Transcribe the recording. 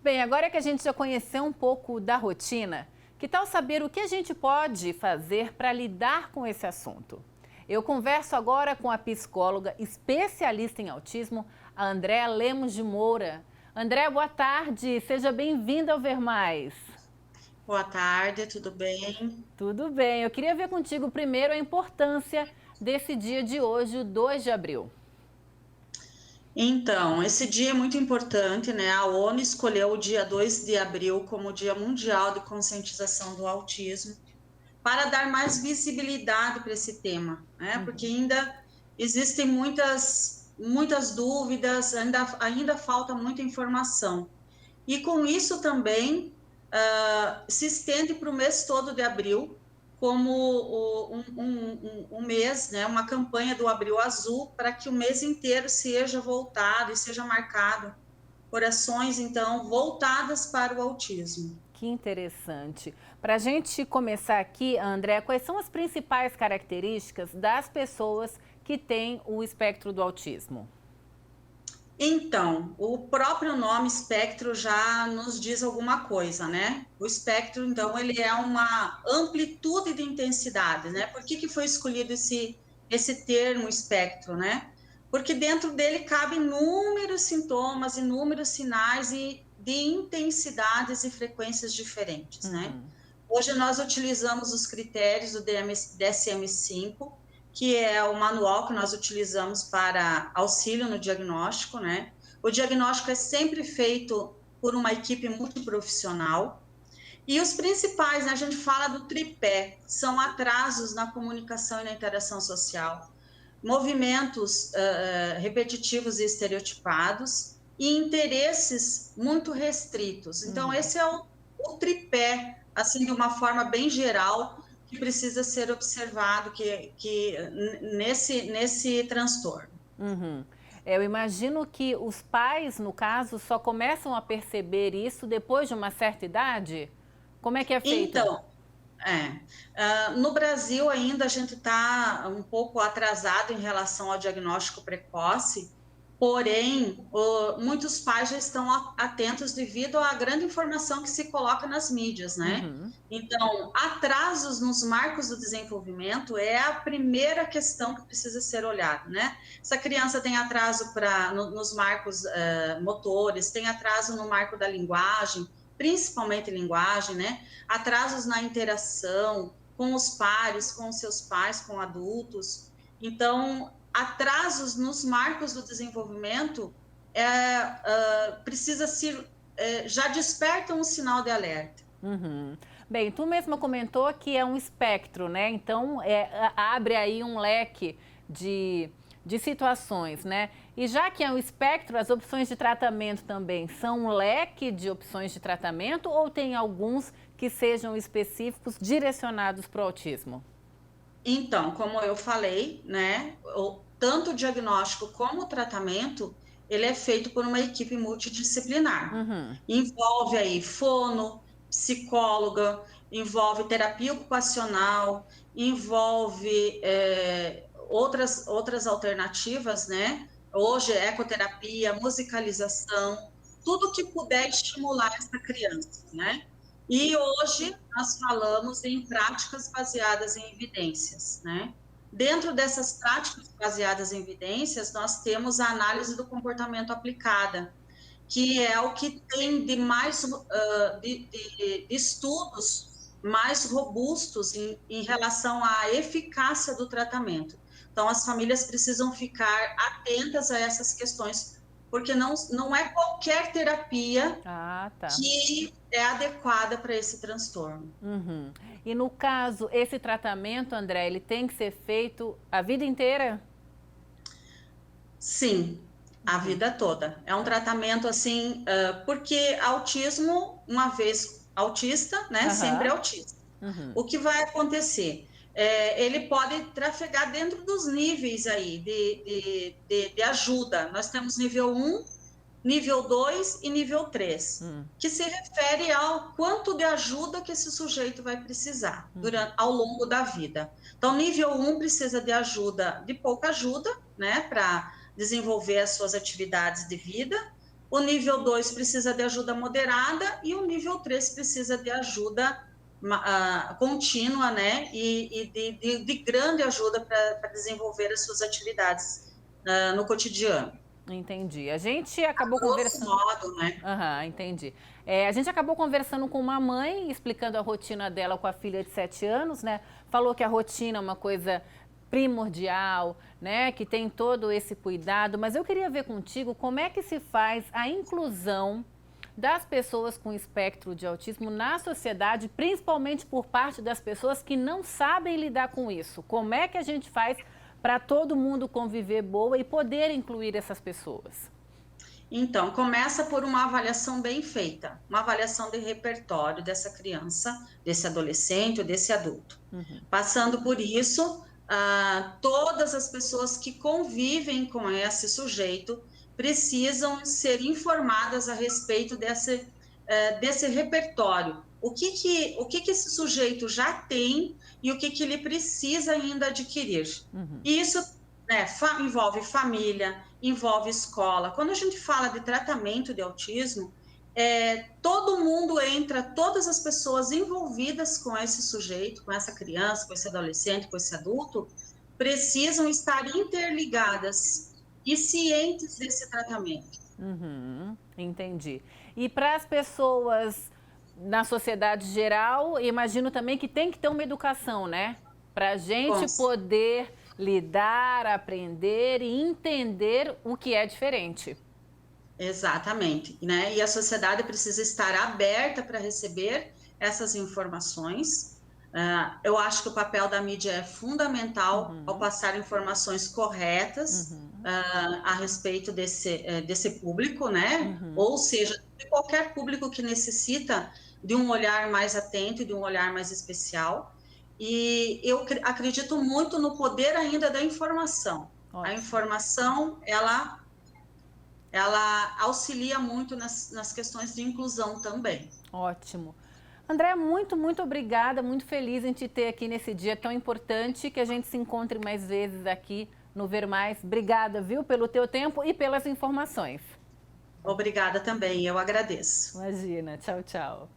Bem, agora que a gente já conheceu um pouco da rotina, que tal saber o que a gente pode fazer para lidar com esse assunto? Eu converso agora com a psicóloga especialista em autismo, a Andréa Lemos de Moura. Andréa, boa tarde, seja bem-vinda ao Ver Mais. Boa tarde, tudo bem? Tudo bem, eu queria ver contigo primeiro a importância desse dia de hoje, o 2 de abril. Então, esse dia é muito importante, né? A ONU escolheu o dia 2 de abril como o Dia Mundial de Conscientização do Autismo, para dar mais visibilidade para esse tema, né? Porque ainda existem muitas dúvidas, ainda falta muita informação. E com isso também se estende para o mês todo de abril, como um mês, né, uma campanha do Abril Azul, para que o mês inteiro seja voltado e seja marcado por ações, então, voltadas para o autismo. Que interessante. Para a gente começar aqui, André, quais são as principais características das pessoas que têm o espectro do autismo? Então, o próprio nome espectro já nos diz alguma coisa, né? O espectro, então, ele é uma amplitude de intensidade, né? Por que foi escolhido esse termo espectro, né? Porque dentro dele cabem inúmeros sintomas, inúmeros sinais e de intensidades e frequências diferentes, né? Hoje nós utilizamos os critérios do DSM-5, que é o manual que nós utilizamos para auxílio no diagnóstico, né? O diagnóstico é sempre feito por uma equipe multiprofissional. E os principais, né, a gente fala do tripé, são atrasos na comunicação e na interação social, movimentos repetitivos e estereotipados e interesses muito restritos. Então, esse é o tripé, assim, de uma forma bem geral, que precisa ser observado nesse transtorno. Eu imagino que os pais, no caso, só começam a perceber isso depois de uma certa idade? Como é que é feito? Então, no Brasil ainda a gente está um pouco atrasado em relação ao diagnóstico precoce, porém, muitos pais já estão atentos devido à grande informação que se coloca nas mídias, né? Então, atrasos nos marcos do desenvolvimento é a primeira questão que precisa ser olhada, né? Se a criança tem atraso nos marcos motores, tem atraso no marco da linguagem, principalmente linguagem, né? Atrasos na interação com os pares, com seus pais, com adultos. Então, atrasos nos marcos do desenvolvimento precisa se já desperta um sinal de alerta. Bem, tu mesma comentou que é um espectro, né? Então, abre aí um leque de situações, né? E já que é um espectro, as opções de tratamento também são um leque de opções de tratamento ou tem alguns que sejam específicos direcionados para o autismo? Então, como eu falei, né, tanto o diagnóstico como o tratamento, ele é feito por uma equipe multidisciplinar. Envolve aí fono, psicóloga, envolve terapia ocupacional, envolve outras alternativas, né? Hoje, ecoterapia, musicalização, tudo que puder estimular essa criança, né? E hoje nós falamos em práticas baseadas em evidências, né? Dentro dessas práticas baseadas em evidências, nós temos a análise do comportamento aplicada, que é o que tem de mais de estudos mais robustos em relação à eficácia do tratamento. Então, as famílias precisam ficar atentas a essas questões, porque não é qualquer terapia Ah, tá. que é adequada para esse transtorno. E no caso, esse tratamento, André, ele tem que ser feito a vida inteira? Sim, a vida toda. É um tratamento assim, porque autismo, uma vez autista, né, sempre é autista. O que vai acontecer? Ele pode trafegar dentro dos níveis aí de ajuda. Nós temos nível 1, nível 2 e nível 3, que se refere ao quanto de ajuda que esse sujeito vai precisar ao longo da vida. Então, nível 1 precisa de ajuda, de pouca ajuda, né, para desenvolver as suas atividades de vida. o nível 2 precisa de ajuda moderada e o nível 3 precisa de ajuda contínua, né, e de grande ajuda para desenvolver as suas atividades no cotidiano. Entendi. A gente acabou Grosso conversando. modo, né? Aham, entendi. A gente acabou conversando com uma mãe, explicando a rotina dela com a filha de 7 anos, né? Falou que a rotina é uma coisa primordial, né? Que tem todo esse cuidado. Mas eu queria ver contigo como é que se faz a inclusão das pessoas com espectro de autismo na sociedade, principalmente por parte das pessoas que não sabem lidar com isso. Como é que a gente faz para todo mundo conviver boa e poder incluir essas pessoas? Então, começa por uma avaliação bem feita, uma avaliação de repertório dessa criança, desse adolescente ou desse adulto. Passando por isso, todas as pessoas que convivem com esse sujeito precisam ser informadas a respeito desse repertório. O que esse sujeito já tem e o que ele precisa ainda adquirir. E isso, né, envolve família, envolve escola. Quando a gente fala de tratamento de autismo, todo mundo entra, todas as pessoas envolvidas com esse sujeito, com essa criança, com esse adolescente, com esse adulto, precisam estar interligadas e cientes desse tratamento. Entendi. E para as pessoas na sociedade geral, imagino também que tem que ter uma educação, né? Para a gente poder lidar, aprender e entender o que é diferente. Exatamente, né? E a sociedade precisa estar aberta para receber essas informações. Eu acho que o papel da mídia é fundamental ao passar informações corretas a respeito desse público, né? Ou seja, de qualquer público que necessita de um olhar mais atento e de um olhar mais especial. E eu acredito muito no poder ainda da informação. Ótimo. A informação, ela auxilia muito nas questões de inclusão também. Ótimo. André, muito obrigada, muito feliz em te ter aqui nesse dia tão importante, que a gente se encontre mais vezes aqui no Ver Mais. Obrigada, viu, pelo teu tempo e pelas informações. Obrigada também, eu agradeço. Imagina, tchau, tchau.